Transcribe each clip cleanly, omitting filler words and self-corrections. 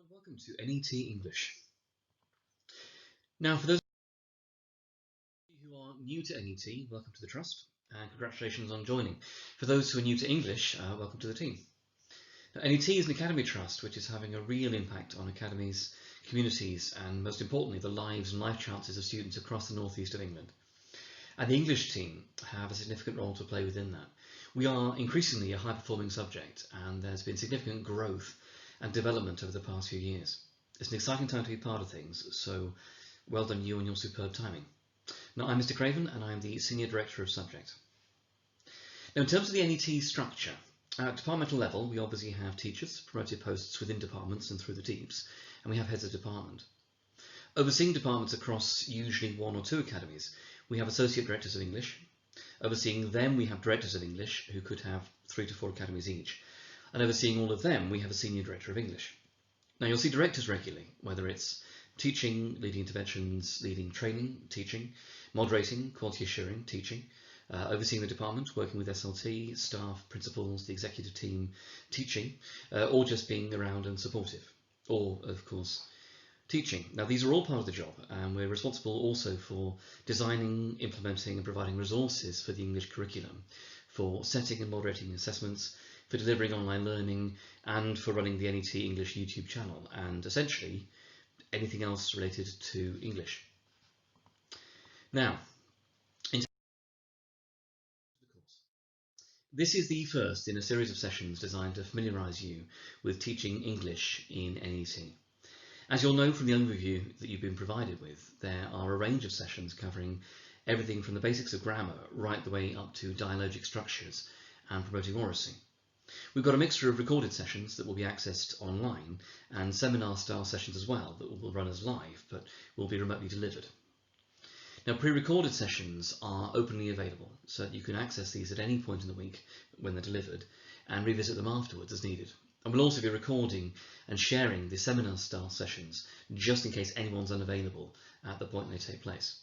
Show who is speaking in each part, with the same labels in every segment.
Speaker 1: Welcome to NET English. Now, for those of you who are new to NET, welcome to the Trust, and congratulations on joining. For those who are new to English, welcome to the team. Now, NET is an academy trust which is having a real impact on academies, communities, and most importantly, the lives and life chances of students across the northeast of England. And the English team have a significant role to play within that. We are increasingly a high-performing subject, and there's been significant growth and development over the past few years. It's an exciting time to be part of things, so well done you and your superb timing. Now, I'm Mr. Craven, and I'm the Senior Director of Subject. Now, in terms of the NET structure, at departmental level, we obviously have teachers, promoted posts within departments and through the deeps, and we have heads of department. Overseeing departments across usually one or two academies, we have Associate Directors of English. Overseeing them, we have Directors of English, who could have 3 to 4 academies each. And overseeing all of them, we have a Senior Director of English. Now, you'll see directors regularly, whether it's teaching, leading interventions, leading training, teaching, moderating, quality assuring, teaching, overseeing the department, working with SLT, staff, principals, the executive team, teaching, or just being around and supportive, or, of course, teaching. Now, these are all part of the job, and we're responsible also for designing, implementing, and providing resources for the English curriculum, for setting and moderating assessments, for delivering online learning, and for running the NET English YouTube channel, and essentially anything else related to English. Now, in terms of the course, this is the first in a series of sessions designed to familiarise you with teaching English in NET. As you'll know from the overview that you've been provided with, there are a range of sessions covering everything from the basics of grammar right the way up to dialogic structures and promoting oracy. We've got a mixture of recorded sessions that will be accessed online and seminar-style sessions as well that will run as live but will be remotely delivered. Now, pre-recorded sessions are openly available so that you can access these at any point in the week when they're delivered and revisit them afterwards as needed. And we'll also be recording and sharing the seminar-style sessions just in case anyone's unavailable at the point they take place.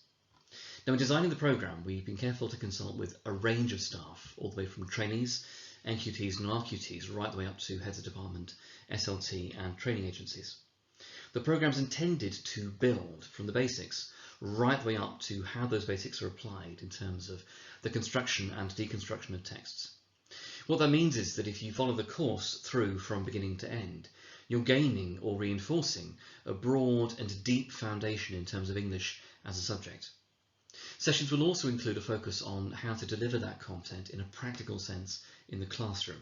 Speaker 1: Now, in designing the programme, we've been careful to consult with a range of staff, all the way from trainees, NQTs and RQTs, right the way up to heads of department, SLT and training agencies. The programme is intended to build from the basics right the way up to how those basics are applied in terms of the construction and deconstruction of texts. What that means is that if you follow the course through from beginning to end, you're gaining or reinforcing a broad and deep foundation in terms of English as a subject. Sessions will also include a focus on how to deliver that content in a practical sense in the classroom,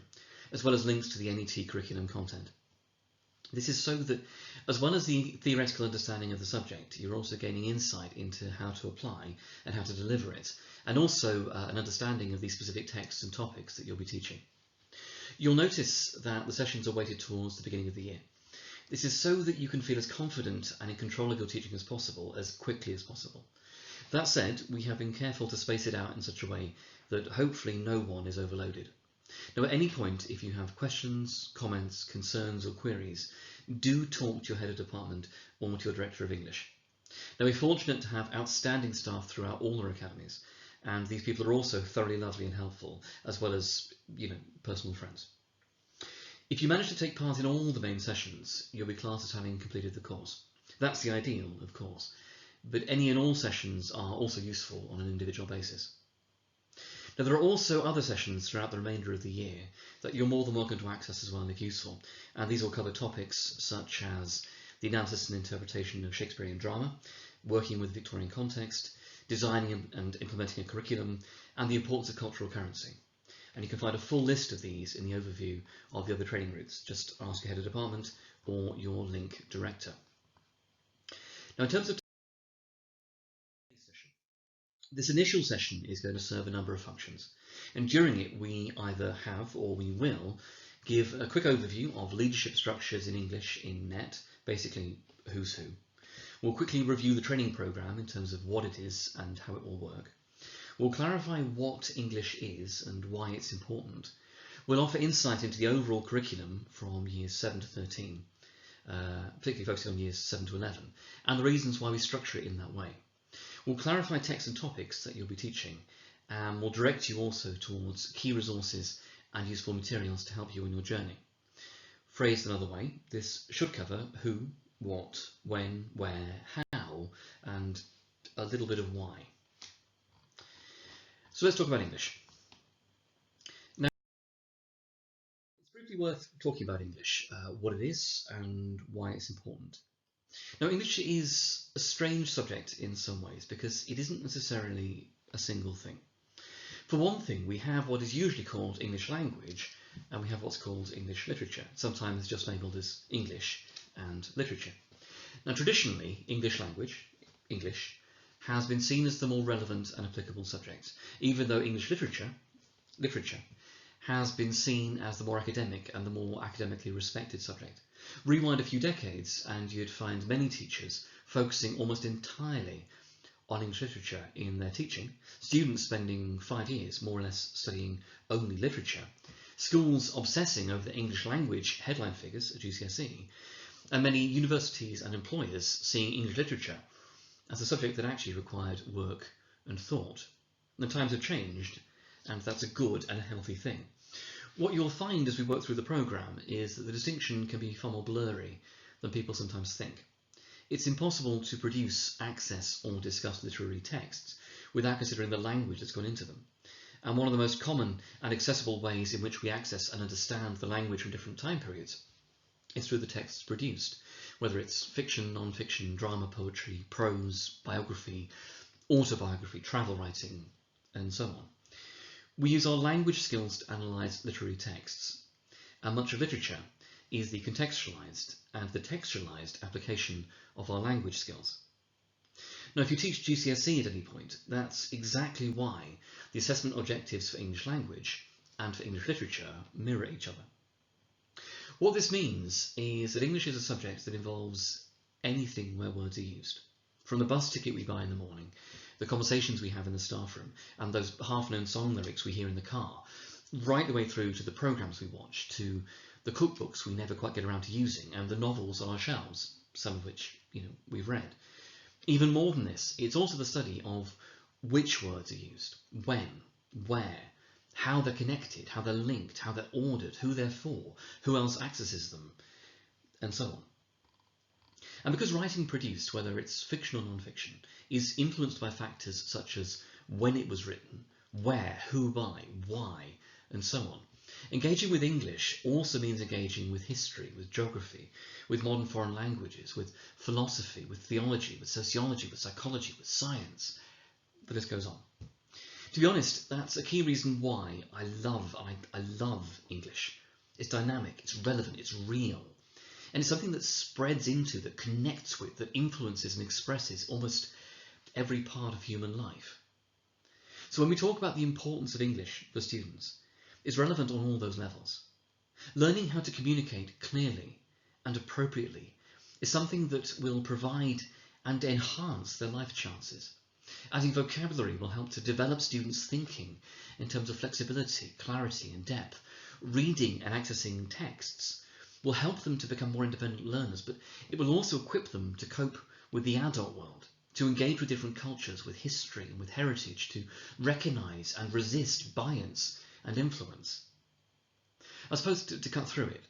Speaker 1: as well as links to the NET curriculum content. This is so that, as well as the theoretical understanding of the subject, you're also gaining insight into how to apply and how to deliver it, and also an understanding of the specific texts and topics that you'll be teaching. You'll notice that the sessions are weighted towards the beginning of the year. This is so that you can feel as confident and in control of your teaching as possible, as quickly as possible. That said, we have been careful to space it out in such a way that hopefully no one is overloaded. Now, at any point, if you have questions, comments, concerns or queries, do talk to your head of department or to your director of English. Now, we're fortunate to have outstanding staff throughout all our academies, and these people are also thoroughly lovely and helpful, as well as, personal friends. If you manage to take part in all the main sessions, you'll be classed as having completed the course. That's the ideal, of course, but any and all sessions are also useful on an individual basis. Now, there are also other sessions throughout the remainder of the year that you're more than welcome to access as well if useful, and these will cover topics such as the analysis and interpretation of Shakespearean drama, working with Victorian context, designing and implementing a curriculum, and the importance of cultural currency. And you can find a full list of these in the overview of the other training routes. Just ask your head of department or your link director. Now, in terms of this initial session is going to serve a number of functions, and during it we either have or we will give a quick overview of leadership structures in English in NET, basically who's who. We'll quickly review the training programme in terms of what it is and how it will work. We'll clarify what English is and why it's important. We'll offer insight into the overall curriculum from years 7 to 13, particularly focusing on years 7 to 11, and the reasons why we structure it in that way. We'll clarify texts and topics that you'll be teaching, and we'll direct you also towards key resources and useful materials to help you on your journey. Phrased another way, this should cover who, what, when, where, how, and a little bit of why. So let's talk about English. Now, it's briefly worth talking about English, what it is and why it's important. Now, English is a strange subject in some ways because it isn't necessarily a single thing. For one thing, we have what is usually called English language, and we have what's called English literature, sometimes just labelled as English and literature. Now, traditionally, English language, English, has been seen as the more relevant and applicable subject, even though English literature, has been seen as the more academic and the more academically respected subject. Rewind a few decades and you'd find many teachers focusing almost entirely on English literature in their teaching, students spending 5 years more or less studying only literature, schools obsessing over the English language headline figures at GCSE, and many universities and employers seeing English literature as a subject that actually required work and thought. The times have changed, and that's a good and a healthy thing. What you'll find as we work through the programme is that the distinction can be far more blurry than people sometimes think. It's impossible to produce, access, or discuss literary texts without considering the language that's gone into them. And one of the most common and accessible ways in which we access and understand the language from different time periods is through the texts produced, whether it's fiction, non-fiction, drama, poetry, prose, biography, autobiography, travel writing, and so on. We use our language skills to analyse literary texts, and much of literature is the contextualised and the textualised application of our language skills. Now, if you teach GCSE at any point, that's exactly why the assessment objectives for English language and for English literature mirror each other. What this means is that English is a subject that involves anything where words are used. From the bus ticket we buy in the morning, the conversations we have in the staff room, and those half-known song lyrics we hear in the car, right the way through to the programmes we watch, to the cookbooks we never quite get around to using, and the novels on our shelves, some of which we've read. Even more than this, it's also the study of which words are used, when, where, how they're connected, how they're linked, how they're ordered, who they're for, who else accesses them, and so on. And because writing produced, whether it's fiction or non-fiction, is influenced by factors such as when it was written, where, who by, why, and so on, engaging with English also means engaging with history, with geography, with modern foreign languages, with philosophy, with theology, with sociology, with psychology, with science. The list goes on. To be honest, that's a key reason why I love English. It's dynamic, it's relevant, it's real. And it's something that spreads into, that connects with, that influences and expresses almost every part of human life. So when we talk about the importance of English for students, it's relevant on all those levels. Learning how to communicate clearly and appropriately is something that will provide and enhance their life chances. Adding vocabulary will help to develop students' thinking in terms of flexibility, clarity, and depth. Reading and accessing texts will help them to become more independent learners, but it will also equip them to cope with the adult world, to engage with different cultures, with history and with heritage, to recognise and resist bias and influence. I suppose to cut through it,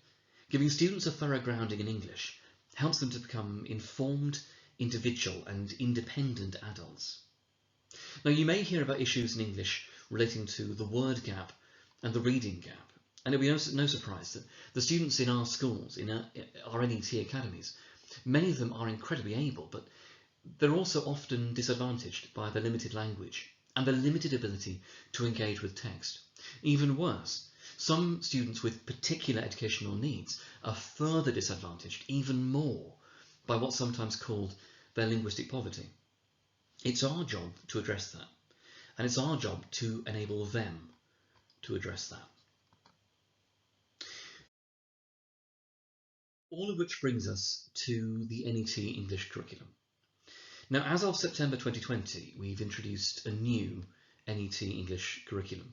Speaker 1: giving students a thorough grounding in English helps them to become informed, individual and independent adults. Now, you may hear about issues in English relating to the word gap and the reading gap. And it'll be no surprise that the students in our schools, in our NET academies, many of them are incredibly able, but they're also often disadvantaged by their limited language and their limited ability to engage with text. Even worse, some students with particular educational needs are further disadvantaged even more by what's sometimes called their linguistic poverty. It's our job to address that, and it's our job to enable them to address that. All of which brings us to the NET English curriculum. Now, as of September 2020, we've introduced a new NET English curriculum.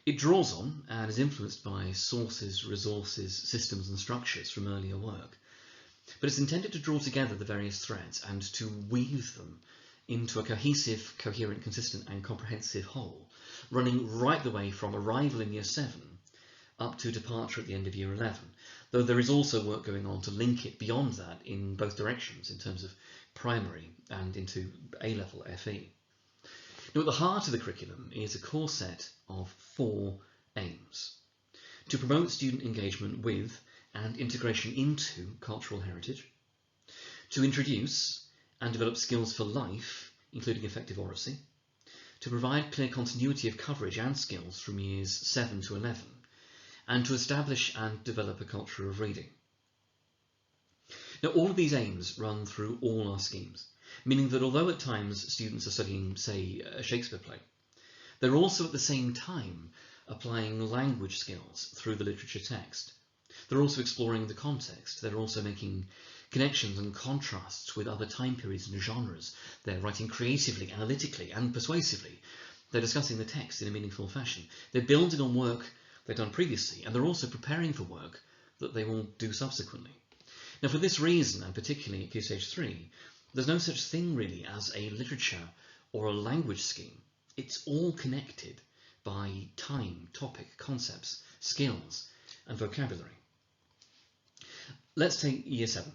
Speaker 1: It draws on and is influenced by sources, resources, systems and structures from earlier work, but it's intended to draw together the various threads and to weave them into a cohesive, coherent, consistent and comprehensive whole, running right the way from arrival in Year 7 up to departure at the end of Year 11, though there is also work going on to link it beyond that in both directions in terms of primary and into A-level FE. Now, at the heart of the curriculum is a core set of 4 aims: to promote student engagement with and integration into cultural heritage, to introduce and develop skills for life, including effective oracy, to provide clear continuity of coverage and skills from years 7 to 11, and to establish and develop a culture of reading. Now, all of these aims run through all our schemes, meaning that although at times students are studying, say, a Shakespeare play, they're also at the same time applying language skills through the literature text. They're also exploring the context. They're also making connections and contrasts with other time periods and genres. They're writing creatively, analytically, and persuasively. They're discussing the text in a meaningful fashion. They're building on work they've done previously, and they're also preparing for work that they will do subsequently. Now, for this reason, and particularly at Key Stage 3, there's no such thing really as a literature or a language scheme. It's all connected by time, topic, concepts, skills, and vocabulary. Let's take Year 7.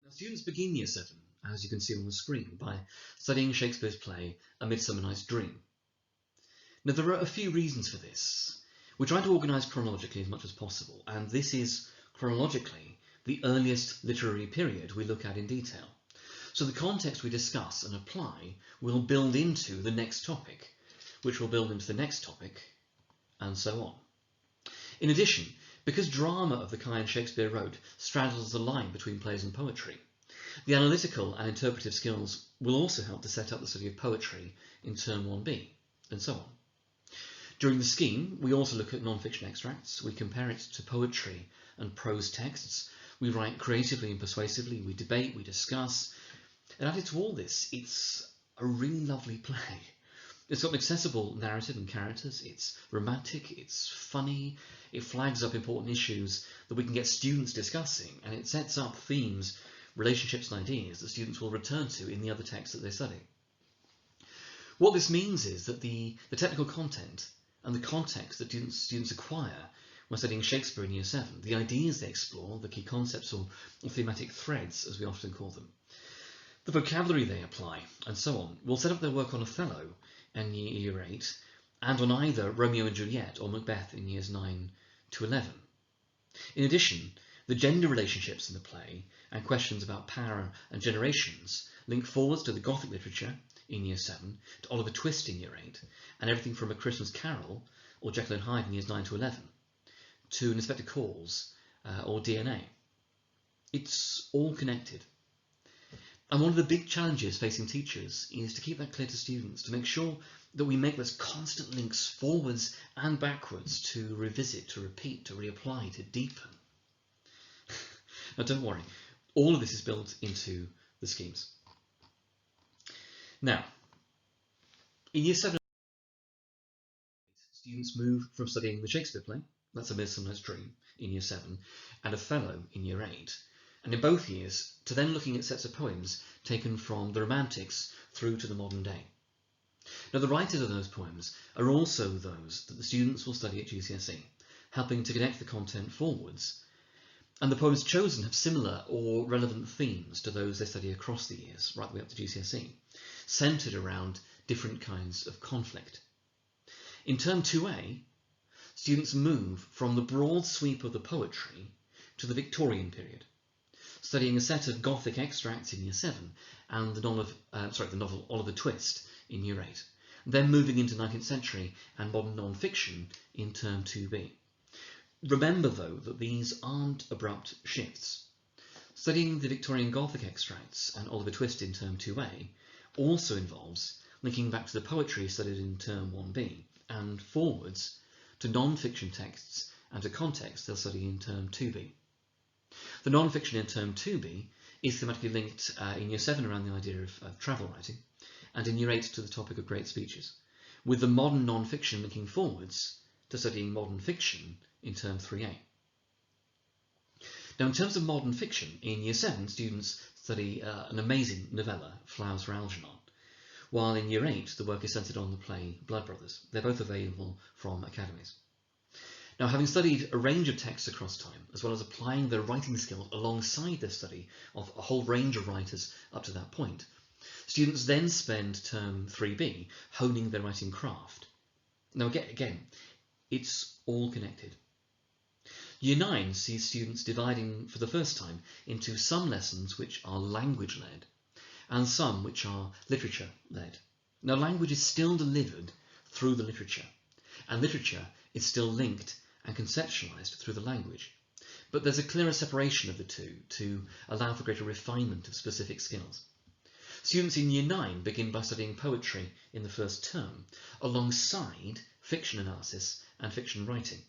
Speaker 1: Now, students begin Year 7, as you can see on the screen, by studying Shakespeare's play A Midsummer Night's Dream. Now, there are a few reasons for this. We're trying to organise chronologically as much as possible, and this is chronologically the earliest literary period we look at in detail. So the context we discuss and apply will build into the next topic, which will build into the next topic, and so on. In addition, because drama of the kind Shakespeare wrote straddles the line between plays and poetry, the analytical and interpretive skills will also help to set up the study of poetry in Term 1B, and so on. During the scheme, we also look at non-fiction extracts, we compare it to poetry and prose texts, we write creatively and persuasively, we debate, we discuss, and added to all this, it's a really lovely play. It's got an accessible narrative and characters, it's romantic, it's funny, it flags up important issues that we can get students discussing, and it sets up themes, relationships and ideas that students will return to in the other texts that they study. What this means is that the technical content and the context that students acquire when studying Shakespeare in Year 7, the ideas they explore, the key concepts or thematic threads, as we often call them, the vocabulary they apply, and so on, will set up their work on Othello in Year 8, and on either Romeo and Juliet or Macbeth in Years 9 to 11. In addition, the gender relationships in the play and questions about power and generations link forwards to the Gothic literature in Year 7, to Oliver Twist in Year 8, and everything from A Christmas Carol or Jekyll and Hyde in Years 9 to 11, to An Inspector Calls or DNA. It's all connected. And one of the big challenges facing teachers is to keep that clear to students, to make sure that we make those constant links forwards and backwards to revisit, to repeat, to reapply, to deepen. Now don't worry, all of this is built into the schemes. Now, in Year 7, students move from studying the Shakespeare play, that's A Midsummer Night's Dream, in Year 7, and Othello in Year 8, and in both years to then looking at sets of poems taken from the Romantics through to the modern day. Now, the writers of those poems are also those that the students will study at GCSE, helping to connect the content forwards, and the poems chosen have similar or relevant themes to those they study across the years, right the way up to GCSE, centred around different kinds of conflict. In Term 2A, students move from the broad sweep of the poetry to the Victorian period, studying a set of Gothic extracts in Year 7 and the novel Oliver Twist in Year 8, then moving into 19th century and modern non-fiction in Term 2B. Remember, though, that these aren't abrupt shifts. Studying the Victorian Gothic extracts and Oliver Twist in Term 2A also involves linking back to the poetry studied in Term 1B and forwards to non-fiction texts and to context they'll study in Term 2B. The non-fiction in Term 2B is thematically linked in Year 7 around the idea of travel writing, and in Year 8 to the topic of great speeches, with the modern non-fiction linking forwards to studying modern fiction in Term 3A. Now, in terms of modern fiction, in Year 7, students study an amazing novella, Flowers for Algernon, while in Year 8, the work is centred on the play Blood Brothers. They're both available from academies. Now, having studied a range of texts across time, as well as applying their writing skills alongside their study of a whole range of writers up to that point, students then spend term 3B honing their writing craft. Now, again, it's all connected. Year 9 sees students dividing for the first time into some lessons which are language-led and some which are literature-led. Now, language is still delivered through the literature, and literature is still linked and conceptualized through the language. But there's a clearer separation of the two to allow for greater refinement of specific skills. Students in Year 9 begin by studying poetry in the first term, alongside fiction analysis and fiction writing.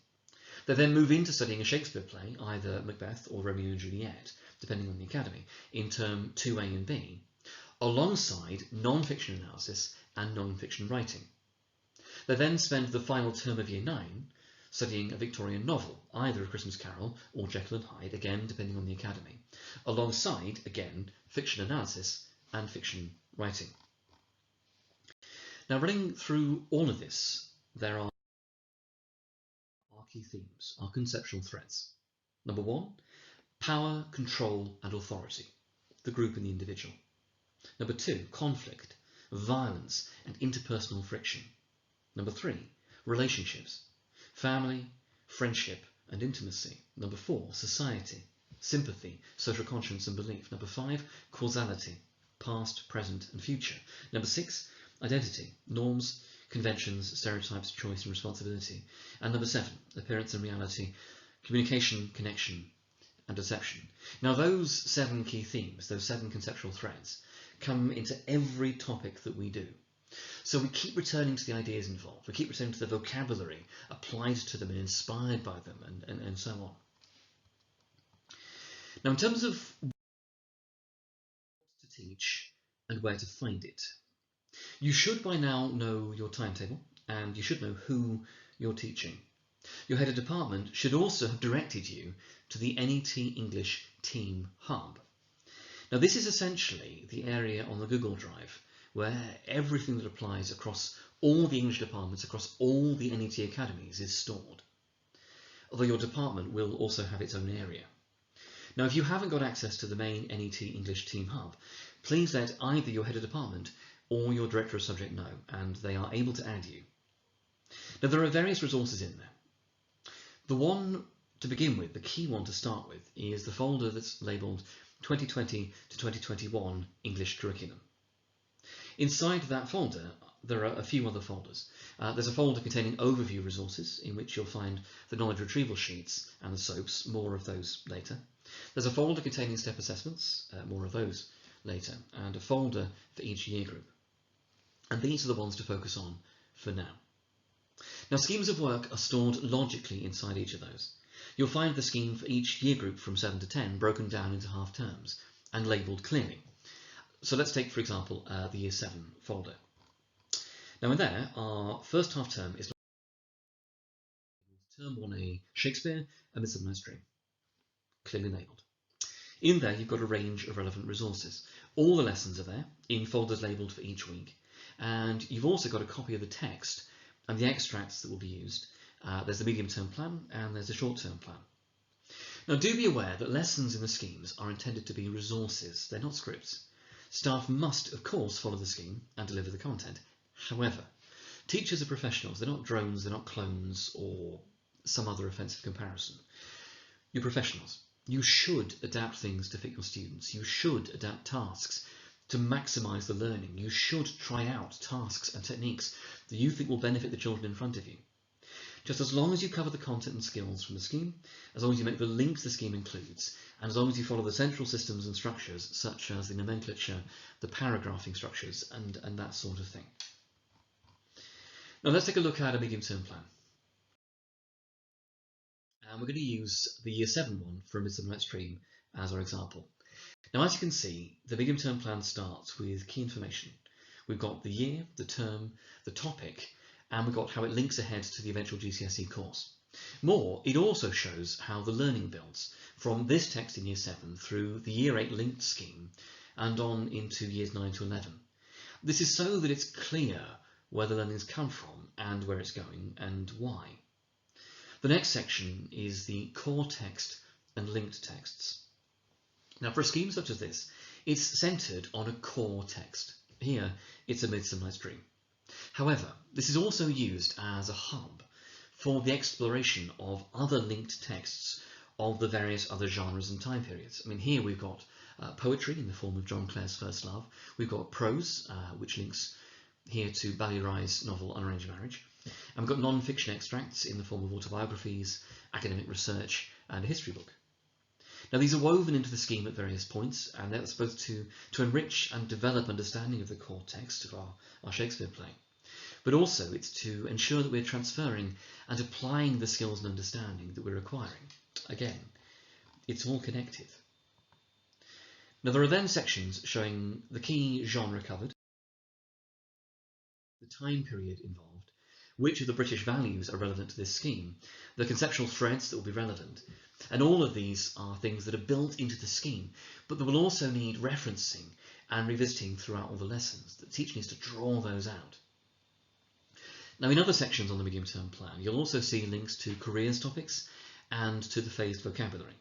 Speaker 1: They then move into studying a Shakespeare play, either Macbeth or Romeo and Juliet, depending on the academy, in term 2A and B, alongside non-fiction analysis and non-fiction writing. They then spend the final term of Year 9 studying a Victorian novel, either A Christmas Carol or Jekyll and Hyde, again depending on the academy, alongside, again, fiction analysis and fiction writing. Now, running through all of this, there are key themes, our conceptual threads. Number 1, power, control and authority, the group and the individual. Number 2, conflict, violence and interpersonal friction. Number 3, relationships, family, friendship and intimacy. Number 4, society, sympathy, social conscience and belief. Number 5, causality, past, present and future. Number 6, identity, norms, conventions, stereotypes, choice and responsibility. And number 7, appearance and reality, communication, connection and deception. Now, those 7 key themes, those 7 conceptual threads, come into every topic that we do. So we keep returning to the ideas involved, we keep returning to the vocabulary applied to them and inspired by them, and so on. Now, in terms of what to teach and where to find it, you should by now know your timetable, and you should know who you're teaching. Your head of department should also have directed you to the NET English Team Hub. Now, this is essentially the area on the Google Drive where everything that applies across all the English departments, across all the NET academies is stored, although your department will also have its own area. Now, if you haven't got access to the main NET English Team Hub, please let either your head of department or your director of subject know, and they are able to add you. Now, there are various resources in there. The one to begin with, the key one to start with, is the folder that's labelled 2020 to 2021 English Curriculum. Inside that folder, there are a few other folders. There's a folder containing overview resources, in which you'll find the knowledge retrieval sheets and the SOAPs, more of those later. There's a folder containing step assessments, more of those later, and a folder for each year group. And these are the ones to focus on for now. Now, schemes of work are stored logically inside each of those. You'll find the scheme for each year group from 7 to 10 broken down into half terms and labelled clearly. So let's take, for example, the Year 7 folder. Now, in there, our first half term is Term 1A Shakespeare, A Midsummer Night's Dream, clearly labelled. In there, you've got a range of relevant resources. All the lessons are there in folders labelled for each week, and you've also got a copy of the text and the extracts that will be used. There's the medium-term plan and there's a short-term plan. Now, do be aware that lessons in the schemes are intended to be resources, they're not scripts. Staff must, of course, follow the scheme and deliver the content. However, teachers are professionals, they're not drones, they're not clones or some other offensive comparison. You're professionals. You should adapt things to fit your students. You should adapt tasks to maximise the learning. You should try out tasks and techniques that you think will benefit the children in front of you. Just as long as you cover the content and skills from the scheme, as long as you make the links the scheme includes, and as long as you follow the central systems and structures, such as the nomenclature, the paragraphing structures, and that sort of thing. Now, let's take a look at a medium-term plan. And we're going to use the Year 7 one for A Midsummer Night's Dream as our example. Now, as you can see, the medium-term plan starts with key information. We've got the year, the term, the topic, and we've got how it links ahead to the eventual GCSE course. More, it also shows how the learning builds from this text in Year 7 through the Year 8 linked scheme and on into Years 9 to 11. This is so that it's clear where the learning's come from and where it's going and why. The next section is the core text and linked texts. Now, for a scheme such as this, it's centred on a core text. Here, it's A Midsummer Night's Dream. However, this is also used as a hub for the exploration of other linked texts of the various other genres and time periods. I mean, here we've got poetry in the form of John Clare's First Love. We've got prose, which links here to Ballyri's novel Unarranged Marriage. And we've got non-fiction extracts in the form of autobiographies, academic research, and a history book. Now, these are woven into the scheme at various points, and that's both to enrich and develop understanding of the core text of our Shakespeare play, but also it's to ensure that we're transferring and applying the skills and understanding that we're acquiring. Again, it's all connected. Now, there are then sections showing the key genre covered, the time period involved, which of the British values are relevant to this scheme, the conceptual threads that will be relevant, and all of these are things that are built into the scheme, but that will also need referencing and revisiting throughout all the lessons. The teacher needs to draw those out. Now, in other sections on the medium-term plan, you'll also see links to careers topics and to the phased vocabulary.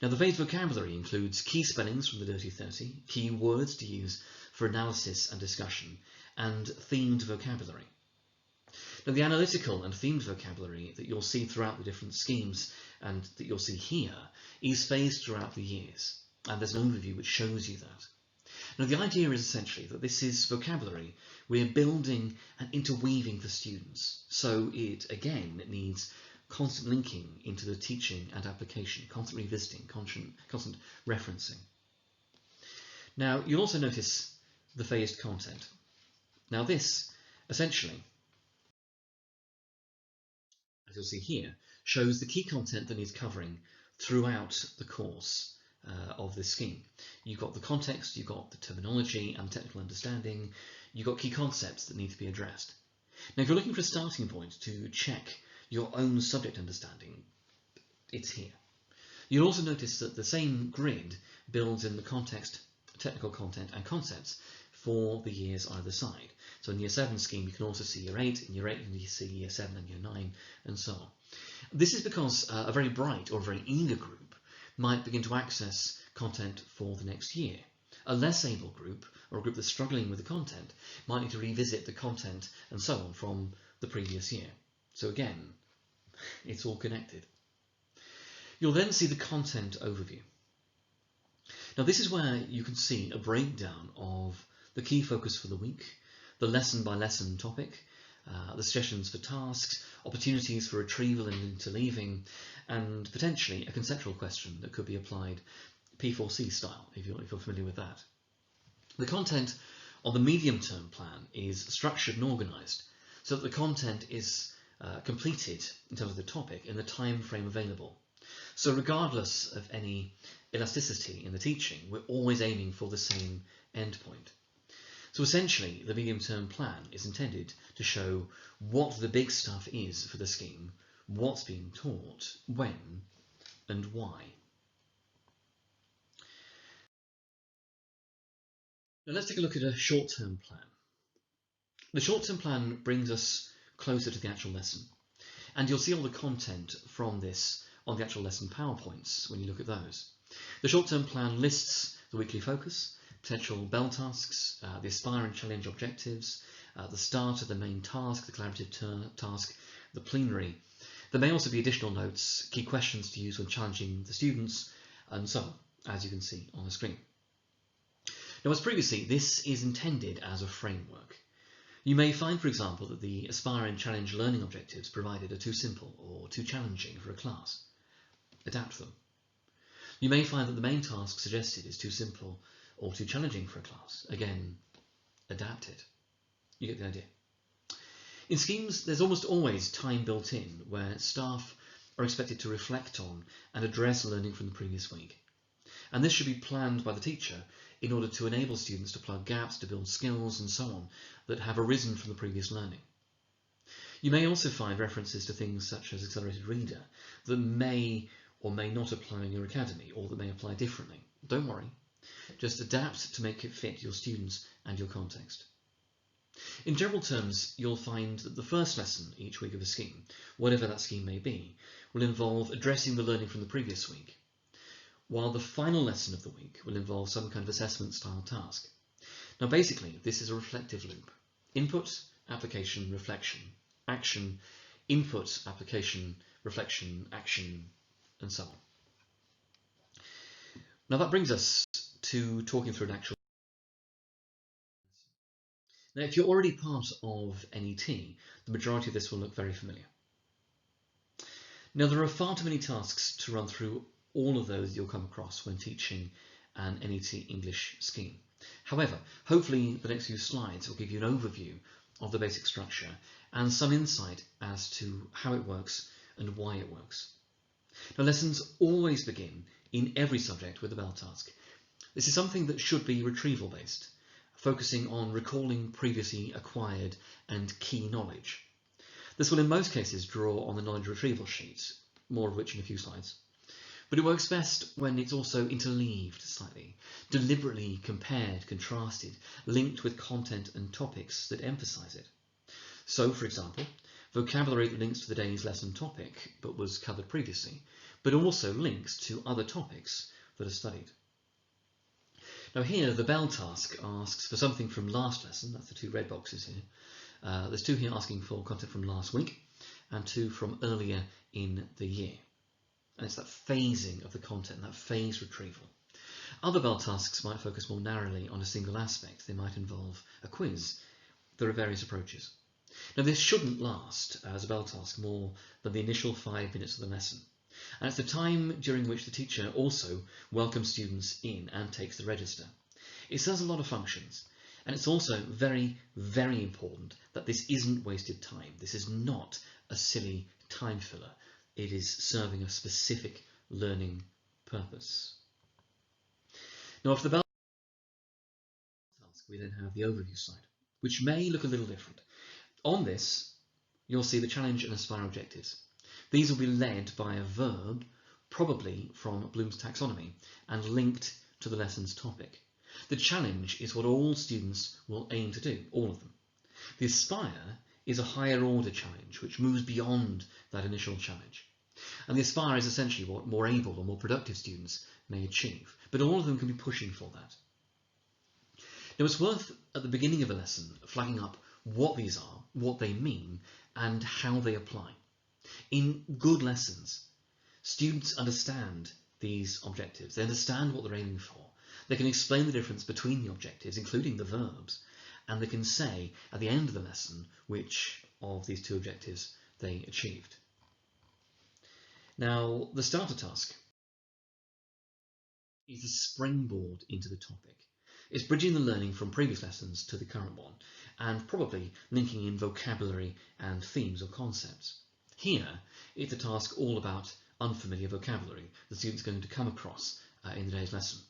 Speaker 1: Now, the phased vocabulary includes key spellings from the Dirty 30, key words to use for analysis and discussion, and themed vocabulary. Now, the analytical and themed vocabulary that you'll see throughout the different schemes and that you'll see here is phased throughout the years, and there's an overview which shows you that. Now, the idea is essentially that this is vocabulary we're building and interweaving for students, so it needs constant linking into the teaching and application, constant revisiting, constant referencing. Now, you'll also notice the phased content. Now, this essentially, as you'll see here, shows the key content that needs covering throughout the course of this scheme. You've got the context, you've got the terminology and technical understanding, you've got key concepts that need to be addressed. Now, if you're looking for a starting point to check your own subject understanding, it's here. You'll also notice that the same grid builds in the context, technical content and concepts for the years either side. So in Year 7 scheme, you can also see Year 8, in Year 8 you can see Year 7 and Year 9, and so on. This is because a very bright or very eager group might begin to access content for the next year. A less able group, or a group that's struggling with the content, might need to revisit the content and so on from the previous year. So again, it's all connected. You'll then see the content overview. Now, this is where you can see a breakdown of the key focus for the week, the lesson by lesson topic, the suggestions for tasks, opportunities for retrieval and interleaving, and potentially a conceptual question that could be applied P4C style, if you're familiar with that. The content on the medium-term plan is structured and organised so that the content is completed in terms of the topic in the time frame available. So regardless of any elasticity in the teaching, we're always aiming for the same endpoint. So essentially, the medium-term plan is intended to show what the big stuff is for the scheme, what's being taught, when, and why. Now let's take a look at a short-term plan. The short-term plan brings us closer to the actual lesson, and you'll see all the content from this on the actual lesson PowerPoints when you look at those. The short-term plan lists the weekly focus, potential bell tasks, the aspire and challenge objectives, the start of the main task, the collaborative task, the plenary. There may also be additional notes, key questions to use when challenging the students, and so on, as you can see on the screen. Now, as previously, this is intended as a framework. You may find, for example, that the aspire and challenge learning objectives provided are too simple or too challenging for a class. Adapt them. You may find that the main task suggested is too simple or too challenging for a class. Again, adapt it. You get the idea. In schemes, there's almost always time built in where staff are expected to reflect on and address learning from the previous week. And this should be planned by the teacher in order to enable students to plug gaps, to build skills and so on that have arisen from the previous learning. You may also find references to things such as accelerated reader that may or may not apply in your academy, or that may apply differently. Don't worry, just adapt to make it fit your students and your context. In general terms, you'll find that the first lesson each week of a scheme, whatever that scheme may be, will involve addressing the learning from the previous week, while the final lesson of the week will involve some kind of assessment-style task. Now basically, this is a reflective loop. Input, application, reflection, action, input, application, reflection, action, and so on. Now that brings us to talking through an actual. Now if you're already part of NET, the majority of this will look very familiar. Now there are far too many tasks to run through all of those you'll come across when teaching an NET English scheme. However, hopefully the next few slides will give you an overview of the basic structure and some insight as to how it works and why it works. Now lessons always begin in every subject with a bell task. This is something that should be retrieval based, focusing on recalling previously acquired and key knowledge. This will in most cases draw on the knowledge retrieval sheet, more of which in a few slides. But it works best when it's also interleaved slightly, deliberately compared, contrasted, linked with content and topics that emphasize it. So, for example, vocabulary that links to the day's lesson topic but was covered previously, but also links to other topics that are studied. Now here, the bell task asks for something from last lesson, that's the two red boxes here. There's two here asking for content from last week and two from earlier in the year. And it's that phasing of the content, that phase retrieval. Other bell tasks might focus more narrowly on a single aspect. They might involve a quiz. There are various approaches. Now this shouldn't last as a bell task more than the initial 5 minutes of the lesson. And it's the time during which the teacher also welcomes students in and takes the register. It serves a lot of functions. And it's also very, very important that this isn't wasted time. This is not a silly time filler. It is serving a specific learning purpose. Now after the bell task, we then have the overview slide, which may look a little different. On this, you'll see the challenge and aspire objectives. These will be led by a verb, probably from Bloom's taxonomy, and linked to the lesson's topic. The challenge is what all students will aim to do, all of them. The aspire is a higher order challenge, which moves beyond that initial challenge. And the aspire is essentially what more able or more productive students may achieve, but all of them can be pushing for that. Now it's worth, at the beginning of a lesson, flagging up what these are, what they mean, and how they apply. In good lessons, students understand these objectives. They understand what they're aiming for. They can explain the difference between the objectives, including the verbs, and they can say at the end of the lesson which of these two objectives they achieved. Now, the starter task is a springboard into the topic. It's bridging the learning from previous lessons to the current one, and probably linking in vocabulary and themes or concepts. Here, it's a task all about unfamiliar vocabulary the student's going to come across in the day's lesson.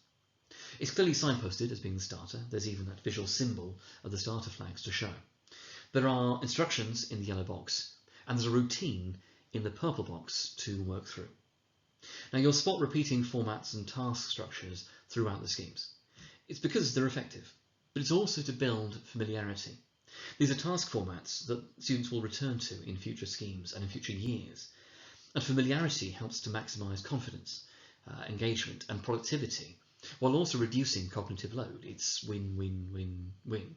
Speaker 1: It's clearly signposted as being the starter. There's even that visual symbol of the starter flags to show. There are instructions in the yellow box, and there's a routine in the purple box to work through. Now you'll spot repeating formats and task structures throughout the schemes. It's because they're effective, but it's also to build familiarity. These are task formats that students will return to in future schemes and in future years. And familiarity helps to maximise confidence, engagement and productivity, while also reducing cognitive load. It's win, win, win, win.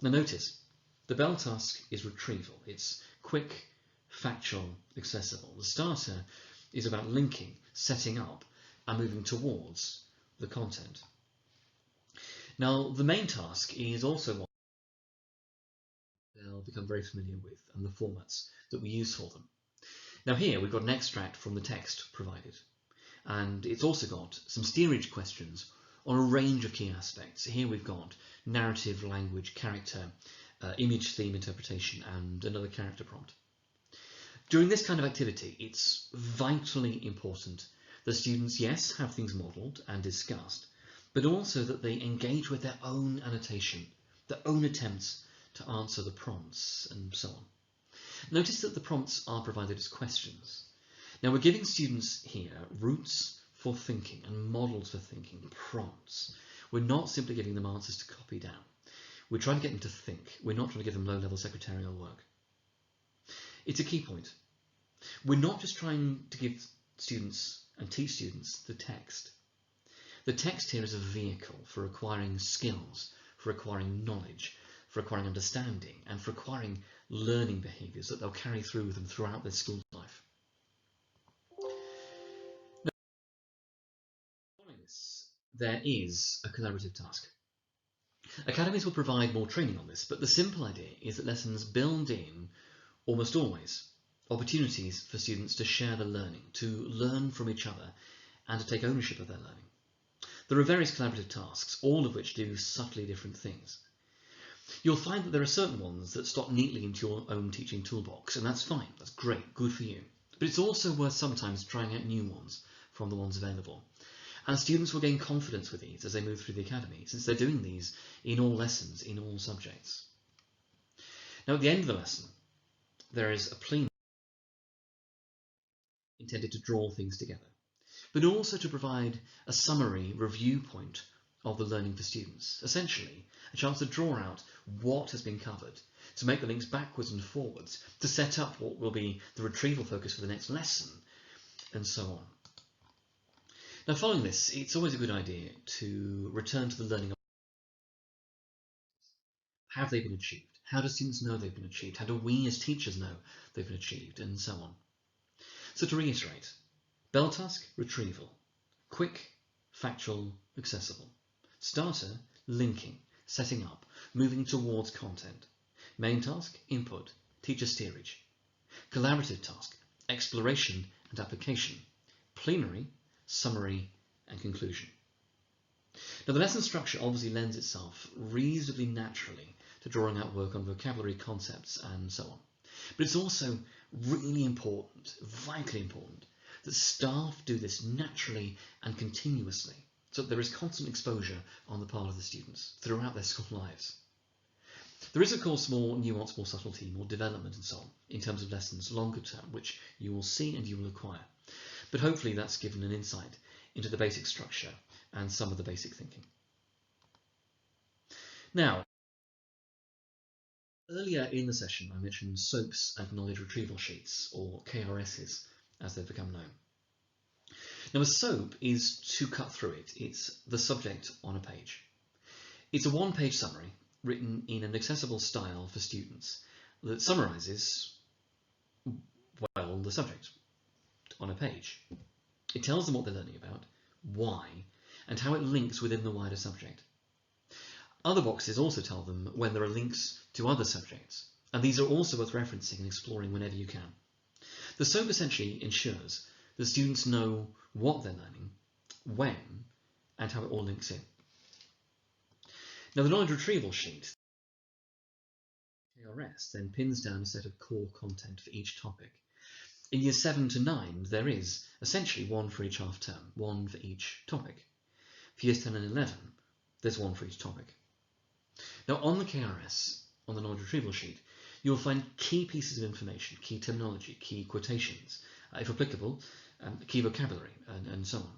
Speaker 1: Now notice, the bell task is retrieval. It's quick, factual, accessible. The starter is about linking, setting up, and moving towards the content. Now, the main task is also one they'll become very familiar with and the formats that we use for them. Now here we've got an extract from the text provided, and it's also got some steerage questions on a range of key aspects. Here we've got narrative, language, character, image, theme, interpretation, and another character prompt. During this kind of activity, it's vitally important that students, yes, have things modelled and discussed, but also that they engage with their own annotation, their own attempts to answer the prompts, and so on. Notice that the prompts are provided as questions. Now we're giving students here routes for thinking and models for thinking, prompts. We're not simply giving them answers to copy down. We're trying to get them to think. We're not trying to give them low-level secretarial work. It's a key point. We're not just trying to give students and teach students the text. The text here is a vehicle for acquiring skills, for acquiring knowledge, for acquiring understanding, and for acquiring learning behaviours that they'll carry through with them throughout their school life. Now, following this, there is a collaborative task. Academies will provide more training on this, but the simple idea is that lessons build in, almost always, opportunities for students to share their learning, to learn from each other, and to take ownership of their learning. There are various collaborative tasks, all of which do subtly different things. You'll find that there are certain ones that slot neatly into your own teaching toolbox, and that's fine, that's great, good for you. But it's also worth sometimes trying out new ones from the ones available. And students will gain confidence with these as they move through the academy, since they're doing these in all lessons, in all subjects. Now, at the end of the lesson, there is a plenary intended to draw things together, but also to provide a summary review point of the learning for students. Essentially, a chance to draw out what has been covered, to make the links backwards and forwards, to set up what will be the retrieval focus for the next lesson, and so on. Now, following this, it's always a good idea to return to the learning. Have they been achieved? How do students know they've been achieved? How do we as teachers know they've been achieved? And so on. So to reiterate, bell task, retrieval. Quick, factual, accessible. Starter, linking, setting up, moving towards content. Main task, input, teacher steerage. Collaborative task, exploration and application. Plenary, summary and conclusion. Now, the lesson structure obviously lends itself reasonably naturally to drawing out work on vocabulary, concepts, and so on. But it's also really important, vitally important, that staff do this naturally and continuously, so that there is constant exposure on the part of the students throughout their school lives. There is, of course, more nuance, more subtlety, more development and so on in terms of lessons longer term, which you will see and you will acquire. But hopefully that's given an insight into the basic structure and some of the basic thinking. Now, earlier in the session I mentioned SOAPs and knowledge retrieval sheets, or KRSs as they've become known. Now, a SOAP is to cut through it. It's the subject on a page. It's a one-page summary written in an accessible style for students that summarises, well, the subject on a page. It tells them what they're learning about, why, and how it links within the wider subject. Other boxes also tell them when there are links to other subjects, and these are also worth referencing and exploring whenever you can. The SOAP essentially ensures that students know what they're learning, when, and how it all links in. Now, the knowledge retrieval sheet, KRS, then pins down a set of core content for each topic. In years 7 to 9, there is essentially one for each half term, one for each topic. For years 10 and 11, there's one for each topic. Now, on the KRS, on the knowledge retrieval sheet, you'll find key pieces of information, key terminology, key quotations, if applicable, key vocabulary, and so on.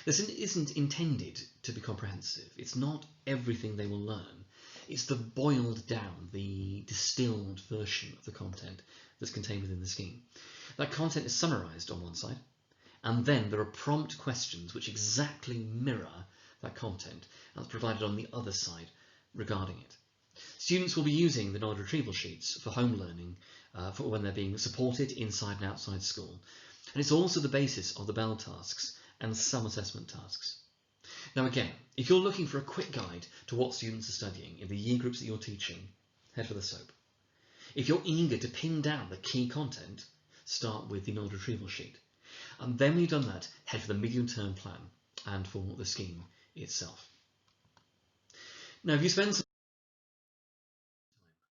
Speaker 1: This isn't intended to be comprehensive. It's not everything they will learn. It's the boiled down, the distilled version of the content that's contained within the scheme. That content is summarised on one side, and then there are prompt questions which exactly mirror that content that's provided on the other side regarding it. Students will be using the knowledge retrieval sheets for home learning for when they're being supported inside and outside school. And it's also the basis of the bell tasks and some assessment tasks. Now again, if you're looking for a quick guide to what students are studying in the year groups that you're teaching, head for the SOAP. If you're eager to pin down the key content, start with the knowledge retrieval sheet. And then when you've done that, head for the medium-term plan and for the scheme itself. Now, if you spend some time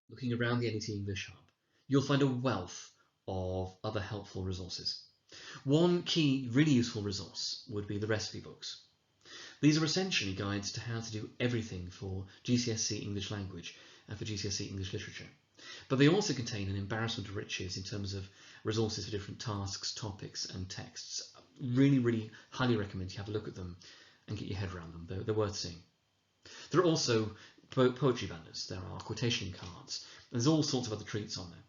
Speaker 1: looking around the NET English Hub, you'll find a wealth of other helpful resources. One key, really useful resource would be the recipe books. These are essentially guides to how to do everything for GCSE English language and for GCSE English literature. But they also contain an embarrassment of riches in terms of resources for different tasks, topics and texts. Really, really highly recommend you have a look at them and get your head around them. They're worth seeing. There are also poetry banners, there are quotation cards, there's all sorts of other treats on there.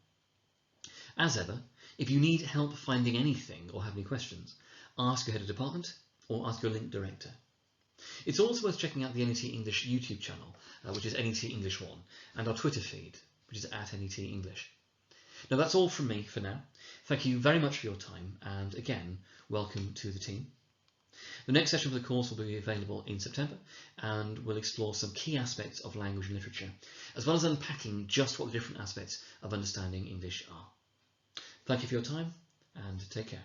Speaker 1: As ever, if you need help finding anything or have any questions, ask your head of department or ask your link director. It's also worth checking out the NET English YouTube channel, which is NET English 1, and our Twitter feed, which is @NET English. Now that's all from me for now. Thank you very much for your time, and again, welcome to the team. The next session for the course will be available in September, and we'll explore some key aspects of language and literature, as well as unpacking just what the different aspects of understanding English are. Thank you for your time, and take care.